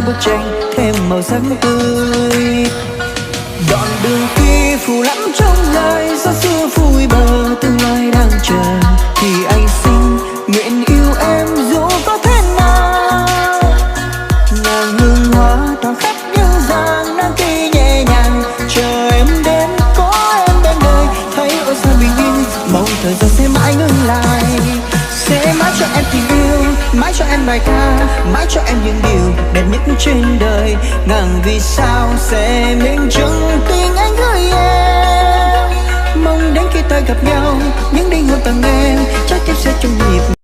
bức tranh thêm màu sắc tươi. Đoạn đường khi phù lẫn trong lời gió xưa vui bờ, tương lai đang chờ thì anh xin nguyện yêu em dù có thế nào. Nàng hương hoa tỏa khắp những dáng nắng khi nhẹ nhàng chờ em đến, có em bên đời thấy ôi sao bình yên, mong thời gian sẽ mãi ngừng lại. Sẽ mãi cho em tình yêu, mãi cho em bài ca, mãi cho em những điều đẹp nhất trên đời. Ngàn vì sao sẽ minh chứng tình anh gửi em, mong đến khi ta gặp nhau những đêm hôn tặng em